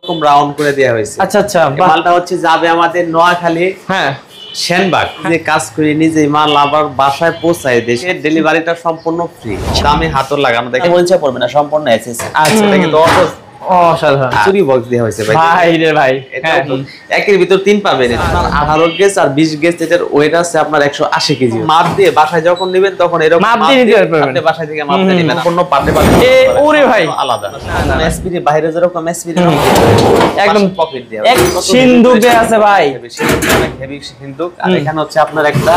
এরকম রাউন্ড করে দেওয়া হয়েছে। আচ্ছা আচ্ছা, মালটা হচ্ছে যাবে আমাদের নোয়াখালী, হ্যাঁ সেনবাগ, যে কাজ করে নিজে মাল আবার বাসায় পৌঁছায় দেশে, ডেলিভারিটা সম্পূর্ণ ফ্রি, দামে হাতল লাগানো, দেখেন বলছে পড়বে না, সম্পূর্ণ এসএস। আচ্ছা, এটা কিন্তু অসাধারণ চুরি বক্স দেওয়া হয়েছে ভাই। ভাই রে ভাই, একের ভিতর 3 পাবেন। আপনার 18 গেজ আর 20 গেজ, এটার ওয়েট আছে আপনার 180 কেজি। মাপ দিয়ে বাসায় যখন নেবেন তখন এরকম মাপ দিয়ে নিতে পারবেন, আপনি বাসায় থেকে মাপ দিয়ে নেবেন, কোনো পার্টে পার্টে ওরে ভাই আলাদা। এসপিডি বাইরে যেরকম এসপিডি একদম পকেট দিয়ে এক সিন্ধুক দেয়া আছে ভাই, অনেক হেভি সিন্ধুক। আর এখানে হচ্ছে আপনার একটা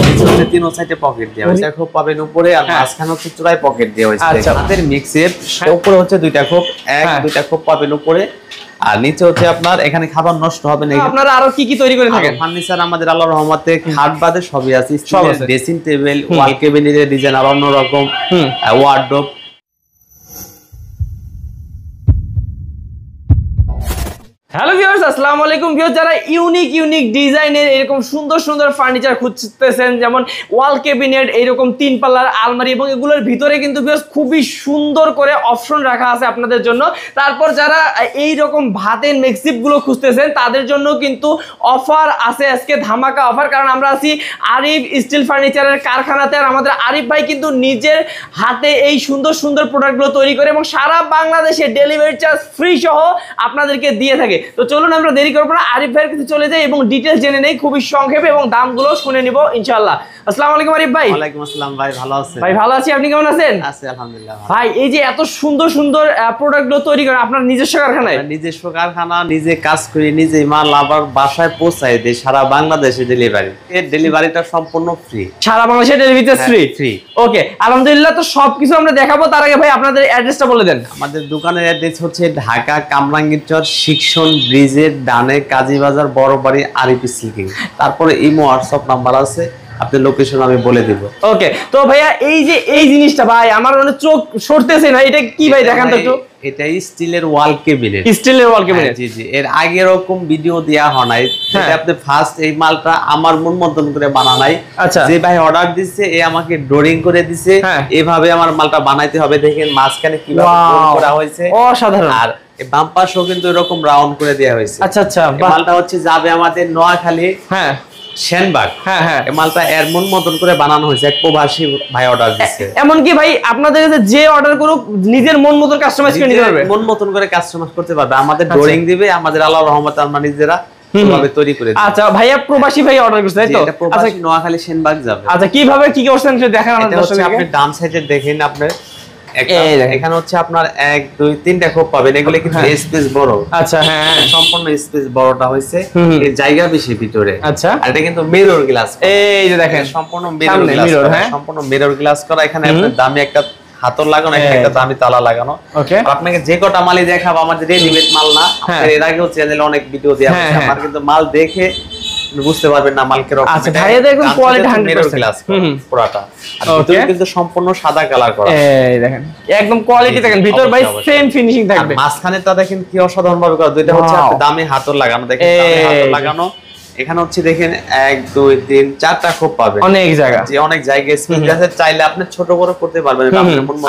নিচে হচ্ছে 3 সাইডে পকেট দেওয়া হয়েছে, খোপ পাবেন উপরে, আর মাঝখানে হচ্ছে চূড়ায় পকেট দেওয়া হয়েছে। আচ্ছা, আমাদের মিক্সের উপরে হচ্ছে 2টা খোপ, দুইটা খোপ পাবেন উপরে, আর নিচে হচ্ছে আপনার এখানে খাবার নষ্ট হবে না। আপনারা আরো কি কি তৈরি করে থাকেন? ফার্নিচার আমাদের আল্লাহর রহমতে খাট বাদে সবই আছে, ড্রেসিং টেবিল, ওয়াল ক্যাবিনেটের ডিজাইন, আর অন্য রকম ওয়ার্ডরোব। হ্যালো ভিউয়ার্স, আসসালামু আলাইকুম। ভিউয়ার্স, যারা ইউনিক ডিজাইনের এরকম সুন্দর সুন্দর ফার্নিচার খুঁজতেছেন, যেমন ওয়াল ক্যাবিনেট, এইরকম 3 পাল্লার আলমারি, এবং এগুলোর ভিতরে কিন্তু ভিউয়ার্স খুবই সুন্দর করে অপশন রাখা আছে আপনাদের জন্য। তারপর যারা এই রকম ভাতের মেক্সিপ গুলো খুঁজতেছেন, তাদের জন্য কিন্তু অফার আছে, আজকে ধামাকা অফার। কারণ আমরা আছি আরিফ স্টিল ফার্নিচারের কারখানাতে, আর আমাদের আরিফ ভাই কিন্তু নিজের হাতে এই সুন্দর সুন্দর প্রোডাক্টগুলো তৈরি করে এবং সারা বাংলাদেশে ডেলিভারি চার্জ ফ্রি সহ আপনাদেরকে দিয়ে থাকে। তো চলুন আমরা দেরি করব না, আরিফ ভাইয়ের কাছে চলে যাই এবং ডিটেইলস জেনে নেই খুবই সংক্ষেপে, এবং দামগুলো শুনে নিব ইনশাআল্লাহ। আসসালামু আলাইকুম আরিফ ভাই। ওয়া আলাইকুম আসসালাম ভাই, ভালো আছেন? ভাই ভালো আছি, আপনি কেমন আছেন? আছি আলহামদুলিল্লাহ। ভাই এই যে এত সুন্দর সুন্দর প্রোডাক্টগুলো তৈরি করেন আপনার নিজস্ব কারখানায়? নিজস্ব কারখানা, নিজে কাজ করি, নিজে মাল আবার বাসায় পৌঁছায় দেই, সারা বাংলাদেশে ডেলিভারি। এর ডেলিভারিটা সম্পূর্ণ ফ্রি, সারা বাংলাদেশে ডেলিভারিতে ফ্রি। ওকে, আলহামদুলিল্লাহ। তো সবকিছু আমরা দেখাবো, তার আগে ভাই আপনাদের অ্যাড্রেসটা বলে দেন। আমাদের দোকানের অ্যাড্রেস হচ্ছে ঢাকা কামরাঙ্গীরচর শিক্ষণ ব্রিজের ডানে, কাজীবাজার বড় বাড়ি, আরিফ স্টিল। তারপরে ইমো হোয়াটসঅ্যাপ নাম্বার আছে, আপনার লোকেশন আমি বলে দিব। ওকে, তো ভাইয়া এই যে এই জিনিসটা ভাই আমার মানে চোখ সরতেছে না, এটা কি ভাই দেখান তো একটু। এটা স্টিলের ওয়াল ক্যাবিনেট, স্টিলের ওয়াল ক্যাবিনেট। জি জি, এর আগে এরকম ভিডিও দেয়া হয় নাই, এটা আপনি ফার্স্ট এই মালটা আমার মন মতন করে বানানাই। আচ্ছা, যে ভাই অর্ডার দিছে এ আমাকে ড্রয়িং করে দিছে, এইভাবে আমার মালটা বানাইতে হবে, দেখেন মাঝখানে কিভাবে করা হয়েছে, অসাধারণ। আর এই বাম পাশেও কিন্তু এরকম রাউন্ড করে দেয়া হয়েছে। আচ্ছা আচ্ছা, মালটা হচ্ছে যাবে আমাদের নোয়াখালী, সেনবাগ, এই মালটা এর মন মতন করে বানানো হয়েছে, এক প্রবাসী ভাই অর্ডার দিচ্ছে। এমন কি ভাই আপনাদের কাছে যে অর্ডার করুক নিজের মন মতন কাস্টমাইজ করে নিতে পারবে? মন মতন করে কাস্টমাইজ করতে পারবে, আমাদের ড্রয়িং দিবে, আমাদের আল্লাহর রহমতে আমরা নিজেরা ভাবে তৈরি করে দিই। আচ্ছা ভাইয়া প্রবাসী ভাই অর্ডার করছে তাই তো? এটা প্রবাসী নোয়াখালী সেনবাগ যাবে। আচ্ছা, কিভাবে কি করছেন সেটা দেখান আমাদের দর্শকদের। আপনি ডান সাইডে দেখেন, আপনি এখানে হচ্ছে আপনার 1 2 3টা খোপ পাবেন, এগুলো কিন্তু স্পেস বড়। আচ্ছা, হ্যাঁ সম্পূর্ণ স্পেস বড়টা হইছে, এর জায়গা বেশি ভিতরে। আচ্ছা, আর এটা কিন্তু মিরর গ্লাস, এই যে দেখেন সম্পূর্ণ মিরর গ্লাস, সম্পূর্ণ মিরর গ্লাস করা। এখানে আপনার দামি একটা হাতল লাগানো, একটা দামি তালা লাগানো। ওকে, আপনাকে যে কটা মালই দেখাবো আমাদের রেডিমেড মাল না, আপনাদের এর আগেও চ্যানেলে অনেক ভিডিও দেয়া আছে, আমার কিন্তু মাল দেখে বুঝতে পারবেন না মাল কিরকম। আচ্ছা ভাইয়া দেখুন কোয়ালিটি 100% গ্লাস পুরাটা, আর ভিতরে কিন্তু সম্পূর্ণ সাদা কালার করা। এই দেখেন একদম কোয়ালিটি দেখেন, ভিতর ভাই সেম ফিনিশিং থাকবে। মাঝখানেটা দেখেন কি অসাধারণ ভাবে করা, দুইটা হচ্ছে দামি হাতল লাগানো, দেখেন দামি হাতল লাগানো। এখানে হচ্ছে দেখেন 1 2 3 4টা খোপ পাবেন, অনেক জায়গা, জি অনেক জায়গায় স্পেস আছে, চাইলে আপনি ছোট বড় করতে পারবেন,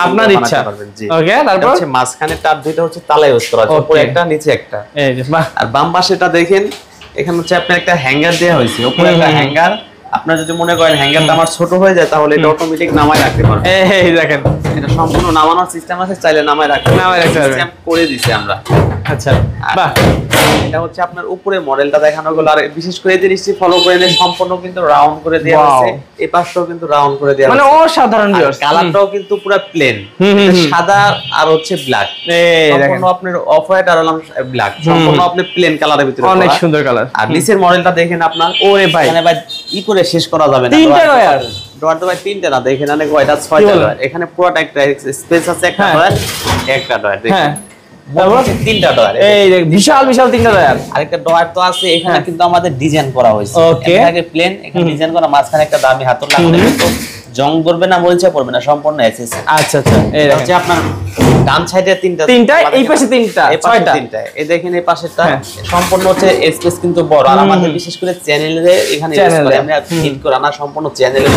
আপনার ইচ্ছা। জি ওকে, তারপর হচ্ছে মাঝখানে তার দুইটা হচ্ছে তালা ইউজ করা আছে, উপরে একটা নিচে একটা। এই যে বাহ। আর বাম পাশেটা দেখেন, এখানে হচ্ছে আপনার একটা হ্যাঙ্গার দেয়া হয়েছে, উপরে একটা হ্যাঙ্গার। আপনার যদি মনে করেন হ্যাঙ্গারটা আমার ছোট হয়ে যায়, তাহলে এটা অটোমেটিক নামায় রাখতে পারবেন। এই দেখেন এটা সম্পূর্ণ নামানোর সিস্টেম আছে, চাইলে নামায় রাখতে সিস্টেম করে দিয়েছি আমরা। আচ্ছা বাহ, এটা হচ্ছে আপনার উপরে মডেলটা দেখানো হলো। আর বিশেষ করে এই জিনিসটি ফলো করে নিয়ে সম্পূর্ণ কিন্তু রাউন্ড করে দেওয়া আছে, এই পাশটাও কিন্তু রাউন্ড করে দেওয়া আছে, মানে অসাধারণ। কালারটাও কিন্তু পুরো প্লেন সাদা আর হচ্ছে ব্ল্যাক, সম্পূর্ণ আপনার অফ হোয়াইট আর ব্ল্যাক, সম্পূর্ণ আপনি প্লেন কালারের ভিতরে, অনেক সুন্দর কালার। আর নিচের মডেলটা দেখেন আপনার, ওরে ভাই মানে ভাই ই করে শেষ করা যাবে না, তিনটা ডয়ার ডয়ার তো ভাই তিনটা না, দেখেন অনেক কয়টা 6টা ডয়ার, এখানে পুরোটা একটা স্পেস আছে, একটা ডয়ার একটা ডয়ার দেখেন, তিনটা ডয়ার, এই দেখ বিশাল বিশাল তিনটা ডয়ার। আরেকটা ডয়ার তো আছে, এখানে কিন্তু আমাদের ডিজাইন করা হয়েছে, এটাকে প্লেন, এখানে ডিজাইন করা, মাঝখানে একটা দামি হাতল লাগানো, কিন্তু জং পড়বে না, মরিচা পড়বে না, সম্পূর্ণ এসএস। আচ্ছা আচ্ছা, এই হচ্ছে আপনার ডান সাইডে তিনটা, এই পাশে তিনটা, ছয়টা তিনটা, এই দেখেন এই পাশেরটা সম্পূর্ণ হচ্ছে স্পেস কিন্তু বড়। আর আমাদের বিশেষ করে চ্যানেলে এখানে ইউজ করে, আমরা ফিট করা না, সম্পূর্ণ চ্যানেলে।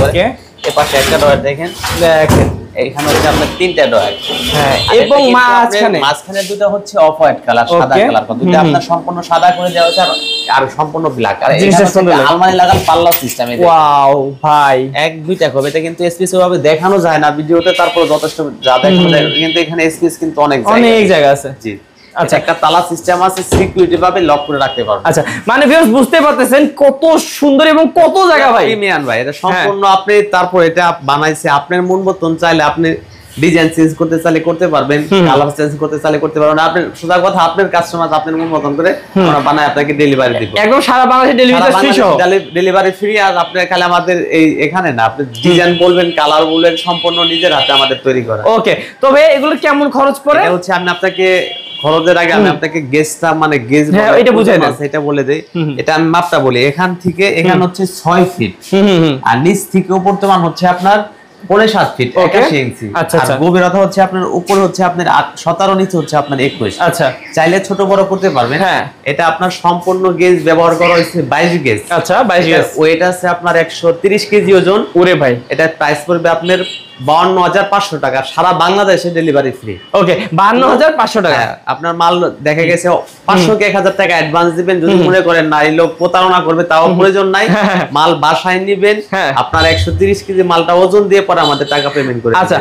ওকে, এই পাশে একটা ডয়ার দেখেন, দেখেন এখানে হচ্ছে আপনার তিনটা ডয়ার। হ্যাঁ, এবং মাঝখানে দুটো হচ্ছে অফ হোয়াইট কালার, সাদা কালার, দুটো আপনার সম্পূর্ণ সাদা করে দেওয়া হয়েছে আর সম্পূর্ণ ব্ল্যাক। আর এখানে আলমারি লাগাল পাল্লা সিস্টেম। ওয়াও ভাই, এক দুইটা হবে, এটা কিন্তু স্পেস ভাবে দেখানো যায় না ভিডিওতে, তারপর যথেষ্ট যা দেখানো যায়, কিন্তু এখানে স্পেস কিন্তু অনেক জায়গা আছে। জি, আচ্ছা, একটা তালা সিস্টেম আছে, সিকিউরিটি ভাবে লক করে রাখতে পারবেন। আচ্ছা, মানে ভিউয়ার্স বুঝতে পারতেছেন কত সুন্দর এবং কত জায়গা ভাই, প্রিমিয়াম ভাই। এটা সম্পূর্ণ আপনি তারপর এটা বানাইছে আপনার মন মতন, চাইলে আপনি ডিজাইন চেঞ্জ করতে চাইলে করতে পারবেন, কালার চেঞ্জ করতে চাইলে করতে পারবেন। আপনি সোজা কথা, আপনার কাস্টমার আপনার মন মতন করে আমরা বানায় আপনাকে ডেলিভারি দিব, একদম সারা বাংলাদেশে ডেলিভারি ফ্রি সহ, ডেলিভারি ফ্রি। আর আপনি খালি আমাদের এই এখানে না, আপনি ডিজাইন বলবেন, কালার বলবেন, সম্পূর্ণ নিজের হাতে আমাদের তৈরি করা। ওকে, তবে এগুলো কেমন খরচ পড়ে? এটা হচ্ছে আমি আপনাকে খরচের আগে আমি আপনাকে গেজটা, মানে গেজ এটা বুঝাই দেন, এটা বলে দেই। এটা আমি মাপটা বলি, এখান থেকে এখান হচ্ছে 6 ফিট, আর নিচ থেকে উপর তোমার হচ্ছে আপনার 7.5 ফিট 81 ইঞ্চি। আর গভীরতা হচ্ছে আপনার উপরে হচ্ছে আপনার 17, নিচে হচ্ছে আপনার 21। আচ্ছা, চাইলে ছোট বড় করতে পারবেন। হ্যাঁ, এটা আপনার সম্পূর্ণ গেজ ব্যবহার করা হয়েছে 22 গেজ। আচ্ছা, 22 গেজ। ওয়েট আছে আপনার 130 কেজি ওজন। ওরে ভাই, এটা প্রাইস পড়বে আপনার 52,500 টাকা, সারা বাংলাদেশে ডেলিভারি ফ্রি। ওকে, 52,500 টাকা। আপনার মাল দেখা গেছে 500 কে 1000 টাকা অ্যাডভান্স দিবেন, যদি মনে করেন না এই লোক প্রতারণা করবে, তাও প্রয়োজন নাই। মাল বাসায় নিবেন, আপনার 130 কেজি মালটা ওজন দিয়ে পরে আমাদের টাকা পেমেন্ট করে। আচ্ছা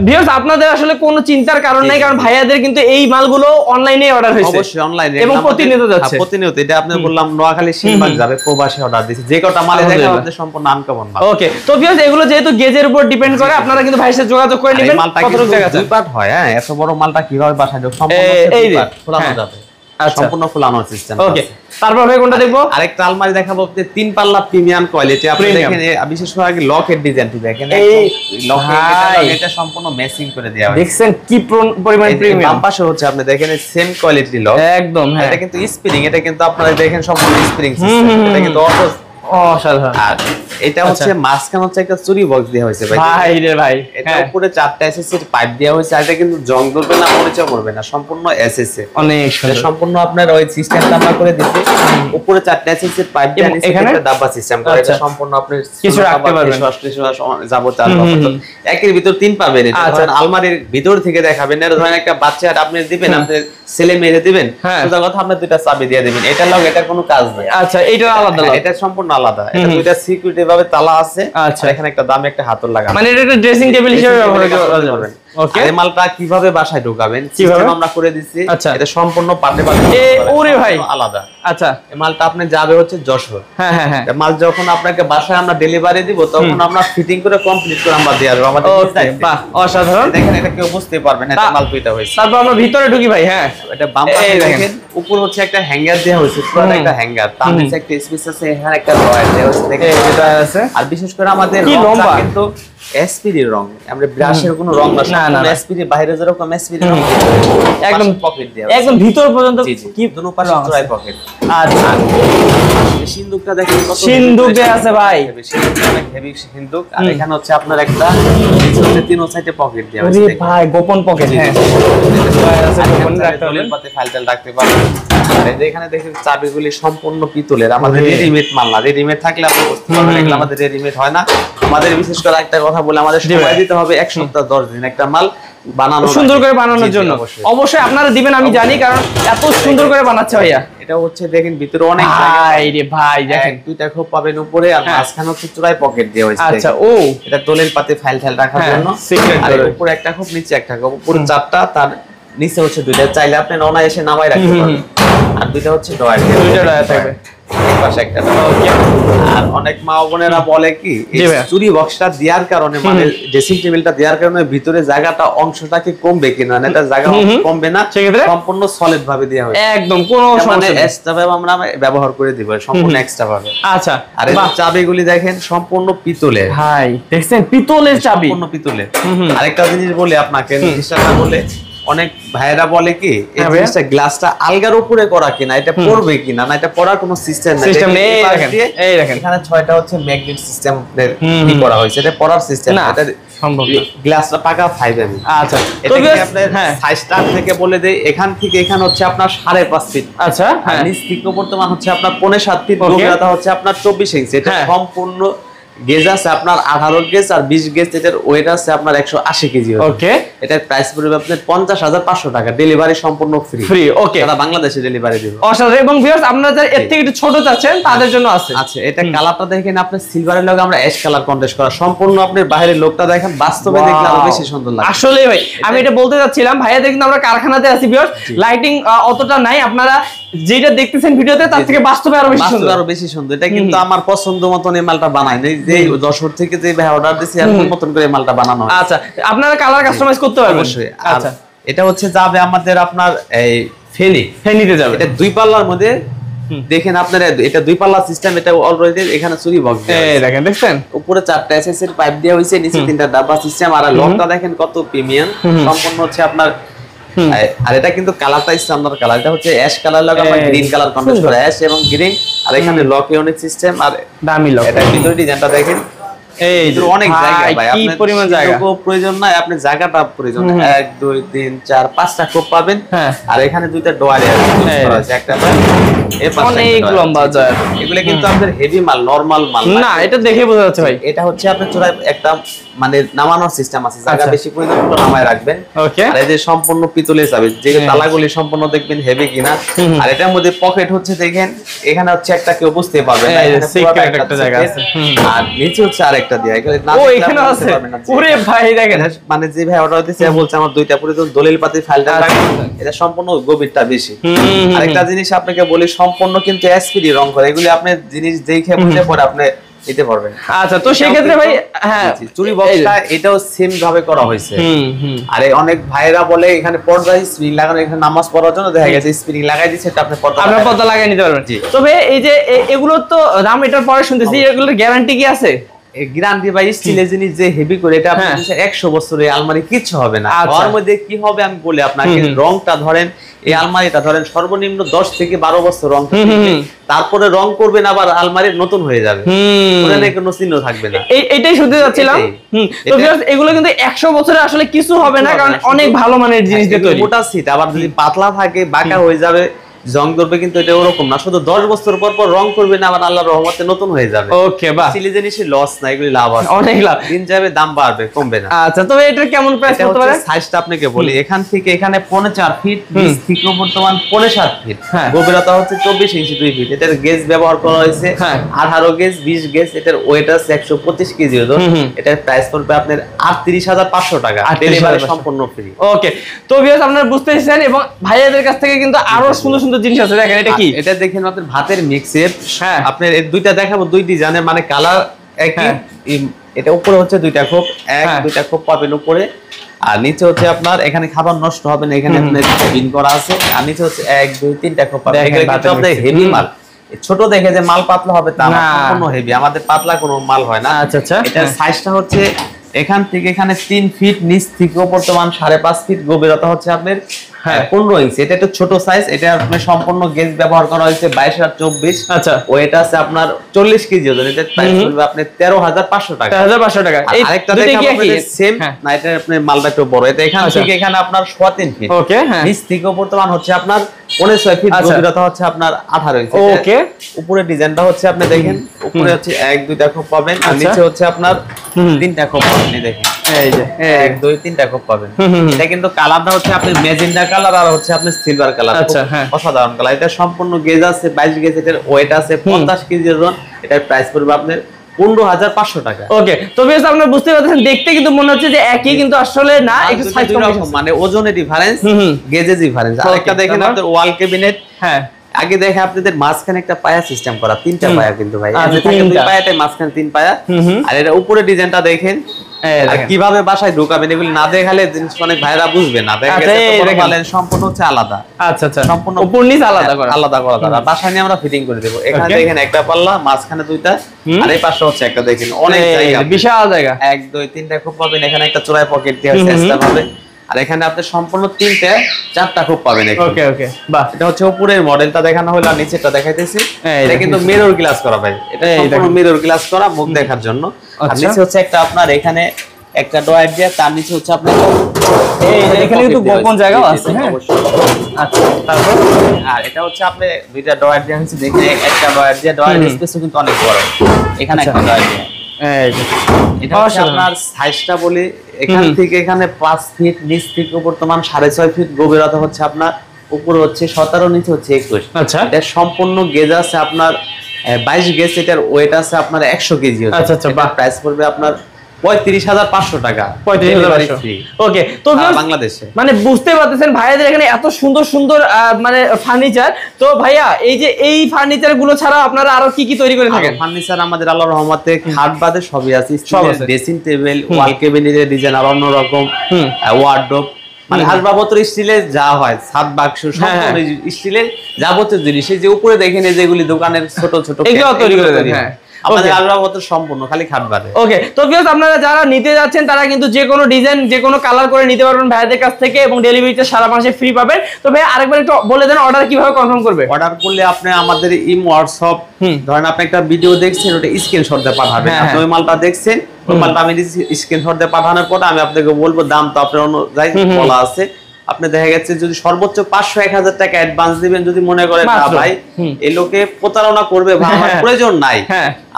ভিউয়ার্স, আপনাদের আসলে কোনো চিন্তার কারণ নাই, কারণ ভাইয়াদের কিন্তু এই মালগুলো অনলাইনে অর্ডার হয়েছে। অবশ্যই অনলাইনে, এবং প্রতিনিয়ত যাচ্ছে। প্রতিনিয়ত, এটা আপনি বললাম নোয়াখালী সিলবাগ যাবে, প্রবাসী অর্ডার দিয়েছে, যে কটা মাল দেখেন আমাদের সম্পূর্ণ আনকমন মাল। ওকে, তো ভিউয়ার্স এগুলো যেহেতু গেজের উপর ডিপেন্ড করে, আপনারা কিন্তু ভাইয়ের সাথে যোগাযোগ করে নেবেন। কতটুকু জায়গা আছে? দুই পার্ট হয়। হ্যাঁ, এত বড় মালটা কিভাবে বাসায় ঢোক, সম্পূর্ণ দুই পার্ট খোলানো যাবে। সম্পূর্ণ ফুলানো সিস্টেম। ওকে, তারপর ভাই কোনটা দেখবো? আরেকটা আলমারি দেখাবো, 3 পাল্লা প্রিমিয়াম কোয়ালিটি। আপনি দেখেন, বিশেষ করে আগে লকের ডিজাইনটি দেখেন, এই লকের এটা সম্পূর্ণ ম্যাচিং করে দেওয়া হয়েছে। দেখছেন কি পরিমাণ প্রিমিয়াম। বাম পাশে হচ্ছে আপনি দেখেন সেম কোয়ালিটি লক, একদম। হ্যাঁ, এটা কিন্তু স্প্রিং, এটা কিন্তু আপনারা দেখেন সম্পূর্ণ স্প্রিং সিস্টেম, এটা কিন্তু অসাধারণ। আর এটা হচ্ছে মাঝখানে হচ্ছে একটা চুরি বক্স দেওয়া হয়েছে ভাই। ভাই রে ভাই, এটা উপরে 4টা এসএসসি পাইপ দেওয়া হয়েছে, আর এটা কিন্তু জং ধরবে না, মরিচা করবে না, সম্পূর্ণ এসএসসি। অনেক সুন্দর, সম্পূর্ণ আপনার ওই সিস্টেমটা আমরা করে দিয়েছি। উপরে 4টা এসএসসি পাইপ দিয়ে নিচে একটা ডাব্বা সিস্টেম করে, এটা সম্পূর্ণ আপনি কিছু রাখতে পারবেন, যাবতীয় একের ভিতর 3 পাবেন। এটা আলমারির ভিতর থেকে দেখাবেন, এর ধরেন একটা বাচ্চা আপনি দিবেন, আপনি ছেলে মেয়ে দিবেন, সোজা কথা আপনি দুইটা চাবি দিয়ে দিবেন, এটা লগ, এটার কোনো কাজ নাই। আচ্ছা, এটা আলাদা, এটা সম্পূর্ণ আলাদা। এটা দুইটা সিকিউরিটি ভাবে তালা আছে। আচ্ছা, এখানে একটা দামি একটা হাতল লাগানো, মানে এটা একটা ড্রেসিং টেবিল হিসেবে ব্যবহার করবেন। ওকে, এই মালটা কিভাবে বাসায় ঢোকাবেন সিস্টেম আমরা করে দিচ্ছি। এটা সম্পূর্ণ পার্টে ওরে ভাই আলাদা। আচ্ছা, এই মালটা আপনি যাবে হচ্ছে যশোর। হ্যাঁ হ্যাঁ হ্যাঁ, মাল যখন আপনাকে বাসায় আমরা ডেলিভারি দিব, তখন আমরা ফিটিং করে কমপ্লিট করে আমরা দিয়ে দেব আমাদের। বাহ, অসাধারণ। দেখেন, এটা কেউ বুঝতে পারবে না এটা মাল দুইটা হইছে। তারপর আমরা ভিতরে ঢুকি ভাই। হ্যাঁ, এটা বাম পাশে দেখেন, উপর হচ্ছে একটা হ্যাঙ্গার দেওয়া হয়েছে, পুরো একটা হ্যাঙ্গার, তার নিচে একটা স্পেস আছে, এখানে একটা ড্রয়ার দেওয়া হয়েছে, দেখেন এটা আছে। আর বিশেষ করে আমাদের রংটা কিন্তু এসপিডি রং, আমরা ব্রাশের কোনো রং না, এসপিডি বাইরে যেরকম এসপিডি রং, একদম পকেট দেওয়া, একদম ভিতর পর্যন্ত কি দুনো পাশে ট্রাই পকেট। আচ্ছা, সিন্দুকটা দেখেন কত সিন্দুক দেয়া আছে ভাই, সিন্দুকটা অনেক হেভি সিন্দুক। আর এখানে হচ্ছে আপনার একটা নিচে হচ্ছে 3 সাইডে পকেট দেওয়া আছে। আরে ভাই, গোপন পকেট। হ্যাঁ, গোপন রাখতে হবে, পাতে ফাইল টাইল রাখতে পারবেন। আর এই যে এখানে দেখেন চাবিগুলি সম্পূর্ণ পিতলের, আমাদের রেডিমেড মাল না। রেডিমেড থাকলে আপনি বুঝতে পারবেন, এগুলো আমাদের রেডিমেড হয় না। আমাদের বিশেষ করে একটা কথা বলে, আমাদের সময় দিতে হবে 1 সপ্তাহ 10 দিন একটা মাল বানানো, সুন্দর করে বানানোর জন্য। অবশ্যই আপনারা দিবেন, আমি জানি, কারণ এত সুন্দর করে বানাচ্ছে ভাইয়া। এটা হচ্ছে দেখেন ভিতরে অনেক ভাই দেখেন, দুইটা খোপ পাবেন উপরে, আর মাঝখানে হচ্ছে চূড়ায় পকেট দেওয়া হয়েছে। আচ্ছা, এটা তোলের পাতে ফাইল টাইল রাখার জন্য। আর উপরে একটা খোপ, নিচে একটা খোপ, উপরে 4টা, তার নিচে হচ্ছে 2টা, চাইলে আপনি ননা এসে নামাই রাখতে পারবেন। আর 2টা হচ্ছে ডয়ার, 2টা ডয়ার থাকবে, পাশে একটা। আর অনেক মা বোনেরা বলে কি, এই চুরি বক্সটা দেওয়ার কারণে, মানে ড্রেসিং টেবিলটা দেওয়ার কারণে ভিতরে জায়গাটা অংশটা কি কমবে কিনা, না এটা জায়গা কমবে না, সম্পূর্ণ সলিড ভাবে দেওয়া হয়, একদম কোনো সমস্যা নেই। এক্সট্রা ভাবে আমরা ব্যবহার করে দিব, সম্পূর্ণ এক্সট্রা ভাবে। আচ্ছা, আর এই চাবিগুলি দেখেন সম্পূর্ণ পিতলের। ভাই দেখছেন, পিতলের চাবি, সম্পূর্ণ পিতলের। আরেকটা জিনিস বলি আপনাকে, জিনিসটা না বলে অনেক ভাইরা বলে কি, এই জিনিসটা গ্লাসটা আলগার উপরে করা কিনা, এটা পড়বে কিনা, না এটা পড়ার কোনো সিস্টেম নেই। এই দেখেন এখানে 6টা হচ্ছে ম্যাগনেট সিস্টেম কি করা হয়েছে, এটা পড়ার সিস্টেম না, এটা সম্ভব না। গ্লাসটা পাকা 5 mm। আচ্ছা, এটা কি আপনাদের সাইজটা থেকে বলে দেই, এখান থেকে এখানে হচ্ছে আপনার 5.5 ফিট। আচ্ছা, আর নিচ থেকে বর্তমান হচ্ছে আপনার 7.5 ফিট, গভীরতা হচ্ছে আপনার 24 ইঞ্চি। এটা সম্পূর্ণ গেজ আছে আপনার 18 গেজ আর 20 গেজ, এটার ওয়েট আছে আপনার 180 কেজি। ওকে, এটার প্রাইস পড়বে আপনার 50,500 টাকা, ডেলিভারি সম্পূর্ণ ফ্রি। ফ্রি, ওকে, সারা বাংলাদেশে ডেলিভারি দিব। অসাধারণ। এবং ভিউয়ার্স আপনারা যারা এর থেকে একটু ছোট চাচ্ছেন তাদের জন্য আছে। আচ্ছা, এটা কালারটা দেখেন আপনি সিলভারের লগে আমরা অ্যাশ কালার কন্ট্রাস্ট করা, সম্পূর্ণ আপনি বাইরের লোকটা দেখেন, বাস্তবে দেখলে আরো বেশি সুন্দর লাগে। আসলে ভাই আমি এটা বলতে যাচ্ছিলাম, ভাইয়া দেখুন আমরা কারখানাতে আছি ভিউয়ার্স, লাইটিং অতটা নাই, আপনারা যেটা দেখতেছেন ভিডিওতে তার থেকে বাস্তবে আরো বেশি সুন্দর, আরো বেশি সুন্দর। এটা কিন্তু আমার পছন্দ মতন এই মালটা বানাই নাই, যে যশোর থেকে যে ভাই অর্ডার দিছি এর মতন করে মালটা বানানো হয়। আচ্ছা, আপনারা কালার কাস্টমাইজ করতে পারবেন অবশ্যই। আচ্ছা, এটা হচ্ছে যাবে আমাদের আপনার এই ফেনীতে যাবে। এটা 2 পাল্লার মধ্যে দেখেন আপনারা, এটা 2 পাল্লা সিস্টেম, এটা অলরেডি এখানে চুরি বক্স এই দেখেন, দেখছেন উপরে 4টা এসএসএর পাইপ দেওয়া হইছে, নিচে 3টা ডাব্বা সিস্টেম, আর লকটা দেখেন কত প্রিমিয়াম, সম্পূর্ণ হচ্ছে আপনার। আর এটা কিন্তু কালারটা স্ট্যান্ডার্ড কালার, এটা হচ্ছে অ্যাশ কালার লাগা আমরা গ্রিন কালার কন্ট্রাস্ট করা, অ্যাশ এবং গ্রিন। আর এখানে লক ইউনিক সিস্টেম আর দামি লক। এটা ভিতরে ডিজাইনটা দেখেন, এই অনেক জায়গা ভাই, কি পরিমাণ জায়গা, প্রয়োজন নাই, আপনি জায়গাটা প্রয়োজন। 1 2 3 4 5টা কোপ পাবেন। আর এখানে 2টা ডোয়ার আছে, একটা অনেক লম্বা ডোয়ার। এগুলো কিন্তু আপনাদের হেভি মাল, নরমাল মাল না, এটা দেখে বোঝা যাচ্ছে ভাই। এটা হচ্ছে আপনার চূড়ায় একটা মানে নামানোর সিস্টেম আছে, জায়গা বেশি প্রয়োজন হলে নামায় রাখবেন। ওকে, আর এই যে সম্পূর্ণ পিতলের চাবি, যে তালাগুলি সম্পূর্ণ দেখবেন হেভি কিনা। আর এটার মধ্যে পকেট হচ্ছে দেখেন, এখানে হচ্ছে একটা কেউ বুঝতে পারবে না, এখানে পুরোটা একটা জায়গা আছে, আর নিচে হচ্ছে আরেকটা দেয়া, এখানে না এখানে আছে। ওরে ভাই দেখেন, মানে যে ভাই অর্ডার দিয়েছে বলছে আমার 2টা প্রয়োজন, দলিল পাতি ফাইলটা রাখেন, এটা সম্পূর্ণ গভীরতা বেশি। আরেকটা জিনিস আপনাকে বলি, সম্পূর্ণ কিন্তু এসপিডি রং করে, এগুলি আপনি জিনিস দেখে বুঝে পরে আপনি দিতে পারবেন। আচ্ছা, তো সেই ক্ষেত্রে ভাই হ্যাঁ চুরি বক্সটা এটাও সেম ভাবে করা হয়েছে। আরে অনেক ভাইরা বলে এখানে পর্দায় স্প্রিং লাগানো, এখানে নামাজ পড়ার জন্য দেখা গেছে স্প্রিং লাগাই দিয়েছে, এটা আপনি পর্দা লাগাই নিতে পারবেন। তবে এই যে এগুলো তো দাম এটার পরে শুনতেছি, এগুলোর গ্যারান্টি কি আছে? গ্যারান্টি ভাই স্টিলের জিনিস যে হেভি করে, এটা আপনি 100 বছরের আলমারি কিছু হবে না। ওর মধ্যে কি হবে আমি বলি আপনাকে, রংটা ধরেন এই আলমারিটা ধরেন সর্বনিম্ন 10 থেকে 12 বছর রং থাকবে, তারপরে রং করবেন আবার আলমারি নতুন হয়ে যাবে, ওখানে কোনো চিহ্ন থাকবে না। এইটাই শুনতে যাচ্ছিলাম। তো ভিউয়ার্স এগুলো কিন্তু 100 বছরে আসলে কিছু হবে না, কারণ অনেক ভালো মানের জিনিস দিয়ে তৈরি। মোটা সিট, আবার যদি পাতলা থাকে বাঁকা হয়ে যাবে, জং ধরবে, কিন্তু এটা ওরকম না, শুধু 10 বছর পর পর রং করবে না, আবার আল্লাহর রহমতে নতুন হয়ে যাবে। ওকে, বাহ, সিলি জিনিসের লস না, এগুলি লাভ আছে, অনেক লাভ। দিন যাবে দাম বাড়বে, কমবে না। আচ্ছা, তবে এটার কেমন প্রাইস হতে পারে? সাইজটা আপনাকে বলি, এখান থেকে এখানে 4.5 ফিট, নিচ থেকে বর্তমান 4.5 ফিট, গভীরতা হচ্ছে 24 ইঞ্চি 2 ফিট। এটার গেজ ব্যবহার করা হয়েছে 18 গেজ 20 গেজ, এটার ওয়েট আছে 125 কেজি ওজন। এটার প্রাইস পড়বে আপনার 38,500 টাকা, ডেলিভারি সম্পূর্ণ ফ্রি। ওকে, তো ভিউয়ার্স আপনারা বুঝতেছেন, এবং ভাইয়াদের কাছ থেকে কিন্তু আরো সুন্দর সুন্দর জিনিস আছে। দেখেন এটা কি, এটা দেখেন আপনার ভাতের মিক্সের, আপনার এই দুইটা দেখাবো, 2 ডিজাইনের, মানে কালার একই। এটা উপরে হচ্ছে 2টা খোপ, 2টা খোপ পাবেন উপরে, আর নিচে হচ্ছে আপনার এখানে খাবার নষ্ট হবে না, এখানে আপনার বিন করা আছে, আর নিচে হচ্ছে 1 2 3টা খোপ পাবেন। এগুলো কিন্তু আপনার হেভি মাল, ছোট দেখে যে মাল পাতলা হবে তা না, সম্পূর্ণ হেভি, আমাদের পাতলা কোনো মাল হয় না। আচ্ছা আচ্ছা, এটার সাইজটা হচ্ছে এখান থেকে এখানে 3 ফিট, নিচ থেকে বর্তমান 5.5 ফিট, গভীরতা হচ্ছে আপনার 15 ইঞ্চি। এটা একটু ছোট সাইজ, এটা আপনার সম্পূর্ণ গেজ ব্যবহার করা হয়েছে 22 আর 24। আচ্ছা, ওয়েট আছে আপনার 40 কেজি ওজন। এটা প্রাইস পড়বে আপনার 13,500 টাকা। 13,500 টাকা। এই আরেকটা দেখাবো আপনাদের সেম, না এটা আপনার মালটা একটু বড়, এটা এখান থেকে এখানে আপনার 3 ফিট, ওকে, নিচ থেকে বর্তমান হচ্ছে আপনার 6.5 ফিট, গভীরতা হচ্ছে আপনার 18 ইঞ্চি। ওকে, উপরে ডিজাইনটা হচ্ছে আপনি দেখেন, উপরে হচ্ছে 1 2টা খোপ পাবেন, আর নিচে হচ্ছে আপনার 3টা খোপ পাবেন। দেখেন এই যে 1 2 3টা খোপ পাবেন। এটা কিন্তু কালারটা হচ্ছে আপনি ম্যাজেন্টা কালার, আর হচ্ছে আপনি সিলভার কালার, অসাধারণ কালার। এটা সম্পূর্ণ গেজ আছে 22 গেজ, এটার ওয়েট আছে 50 কেজি ওজন। এটার প্রাইস পড়বে আপনার 15,500 টাকা। ওকে, তো বেশ আপনারা বুঝতে পারছেন, দেখতে কিন্তু মনে হচ্ছে যে একই, কিন্তু আসলে না, একটু সাইজ কম, মানে ওজনে ডিফারেন্স, গেজে ডিফারেন্স। আরেকটা দেখেন আপনাদের ওয়াল ক্যাবিনেট, আগে দেখে আপনাদের মাঝখানে একটা পায়া সিস্টেম করা, 3টা পায়া কিন্তু ভাই, এই থাকে 2 পায়াতে মাঝখানে 3 পায়া। আর এর উপরে ডিজাইনটা দেখেন, আর কিভাবে বাসায় ঢোকাবেন এগুলো না দেখালে জিনিস অনেক ভাইরা বুঝবে না। দেখেন সম্পূর্ণ হচ্ছে আলাদা। আচ্ছা আচ্ছা, সম্পূর্ণ উপর নিচ আলাদা করা, আলাদা করা। বাসায় নিয়ে আমরা ফিটিং করে দেব। এখানে দেখেন একটা পাল্লা, মাঝখানে 2টা, আর এই পাশে হচ্ছে একটা, দেখেন অনেক জায়গা, বিশাল জায়গা। 1 2 3টা খুব পাবেন। এখানে একটা চোরাই পকেট দেওয়া আছে, এক্সট্রা ভাবে। আর এখানে আপনি সম্পূর্ণ 4টা খুব পাবেন। ওকে ওকে, বাহ, এটা হচ্ছে উপরের মডেলটা দেখানো হলো, আর নিচেরটা দেখাইতেছি। এটা কিন্তু মিরর গ্লাস করা ভাই, এটা সম্পূর্ণ মিরর গ্লাস করা, মুখ দেখার জন্য। আর নিচে হচ্ছে একটা আপনার এখানে একটা ডয়ার দিয়ে, তার নিচে হচ্ছে আপনার এখানে কিন্তু গোপন জায়গাও আছে। হ্যাঁ, আচ্ছা, তারপর আর এটা হচ্ছে আপনি 2টা ডয়ার দিয়ে হচ্ছে, দেখে একটা ডয়ার দিয়ে, ডয়ার স্পেসও কিন্তু অনেক বড়। এখানে একটা ডয়ার দিয়ে, এই যে এটা হচ্ছে আপনার সাইজটা বলি, এখান থেকে এখানে 5 ফিট, নিচ থেকে বর্তমান 6.5 ফিট গভীরতা হচ্ছে আপনার, উপরে হচ্ছে 17, নিচে হচ্ছে 21। আচ্ছা, এটা সম্পূর্ণ গেজ আছে আপনার 22 গেজ, এটার ওয়েট আছে আপনার 100 কেজি। আচ্ছা আচ্ছা, প্রাইস পড়বে আপনার 35,500 টাকা। 35,500। ওকে, তো বাংলাদেশে মানে বুঝতে পারতেছেন ভাইয়াদের এখানে এত সুন্দর সুন্দর মানে ফার্নিচার। তো ভাইয়া এই যে এই ফার্নিচার গুলো ছাড়া আপনারা আরো কি কি তৈরি করে থাকেন? ফার্নিচার আমাদের আল্লাহর রহমতে খাট বাদে সবই আছে, ড্রেসিং টেবিল, ওয়াল ক্যাবিনেটের ডিজাইন আর অন্য রকম, ওয়ার্ডরোব, মানে আসবাবপত্র স্টিলের যা হয়, ছাদ বাক্স সম্পূর্ণ স্টিলের যাবতীয় জিনিস, এই যে উপরে দেখেন এই যেগুলি দোকানের ছোট ছোট এগুলো তৈরি করে দেন। হ্যাঁ, আমাদের আসবাবপত্র সম্পূর্ণ খালি খাট বাদে। ওকে, তো ভিউয়ার্স আপনারা যারা নিতে যাচ্ছেন তারা কিন্তু যে কোনো ডিজাইন যে কোনো কালার করে নিতে পারবেন ভাইয়াদের কাছ থেকে, এবং ডেলিভারিতে সারা মাসে ফ্রি পাবেন। তো ভাই আরেকবার একটু বলে দেন অর্ডার কিভাবে কনফার্ম করবে? অর্ডার করলে আপনি আমাদের হোয়াটসঅ্যাপ, ধরেন আপনি একটা ভিডিও দেখছেন, ওটা স্ক্রিনশট দিয়ে পাঠাবেন। আপনি ওই মালটা দেখছেন, ওই মালটা আমি স্ক্রিনশট দিয়ে পাঠানোর পর আমি আপনাকে বলবো, দাম তো আপনার অনুযায়ী বলা আছে। আপনি দেখা গেছে যদি সর্বোচ্চ 500-1000 টাকা অ্যাডভান্স দিবেন, যদি মনে করেন না ভাই এই লোকে প্রতারণা করবে বা আমার প্রয়োজন নাই,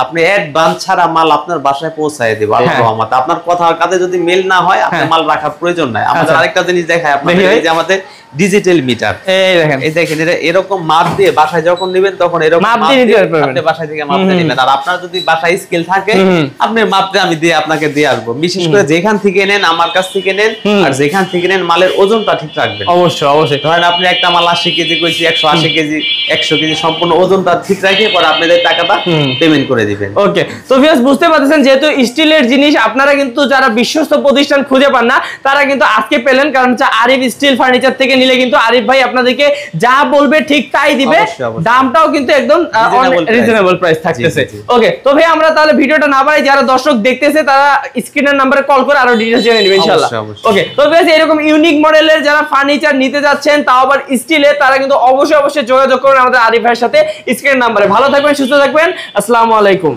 আপনি অ্যাডভান্স ছাড়া মাল আপনার বাসায় পৌঁছায় দেব আল্লাহর রহমতে। আপনার কথার কাছে যদি মেল না হয়, আপনার মাল রাখার প্রয়োজন নাই। আমাদের আরেকটা জিনিস দেখায় আপনাদের, এই যে আমাদের ডিজিটাল মিটার, এই দেখেন এটা এরকম মাপ দিয়ে বাসায় যখন নেবেন তখন এরকম মাপ দিয়ে আপনি বাসায় থেকে মাপ দিয়ে নেবেন। আর আপনার যদি বাসায় স্কেল থাকে, আপনি মাপটা আমি দিয়ে আপনাকে দিয়ে আসবো। বিশেষ করে যেখান থেকে নেন, আমার কাছ থেকে নেন, আর যেখান থেকে নেন মালের ওজনটা ঠিক রাখবেন। অবশ্যই অবশ্যই। ধরেন আপনি একটা মাল 80 কেজি কইছি, 180 কেজি, 100 কেজি সম্পূর্ণ ওজনটা ঠিক রাখে পরে আপনাদের টাকাটা পেমেন্ট করে দিবেন। ওকে, তো ভিউয়ার্স বুঝতে পারতেছেন যেহেতু স্টিলের জিনিস আপনারা কিন্তু যারা বিশ্বস্ত প্রতিষ্ঠান খুঁজে পান না, তারা কিন্তু আজকে পেলেন, কারণ হচ্ছে আরিফ স্টিল ফার্নিচার থেকে নিলে কিন্তু আরিফ ভাই আপনাদেরকে যা বলবে ঠিক তাই দিবে, দামটাও কিন্তু একদম রিজনেবল প্রাইস থাকতেছে। ওকে, তো ভাই আমরা তাহলে ভিডিওটা না বাড়াই, যারা দর্শক দেখতেছে তারা স্ক্রিনের নম্বরে কল করে আরো ডিটেইলস জেনে নেবেন ইনশাআল্লাহ। ওকে, তো ভিউয়ার্স এরকম ইউনিক মডেলের যারা ফার্নিচার নিতে যাচ্ছেন, তাও আবার স্টিলে, তারা কিন্তু অবশ্যই যোগাযোগ করুন আমাদের আরিফ ভাইয়ের সাথে স্ক্রিনের নম্বরে। ভালো থাকবেন, সুস্থ থাকবেন, আসসালামু আলাইকুম।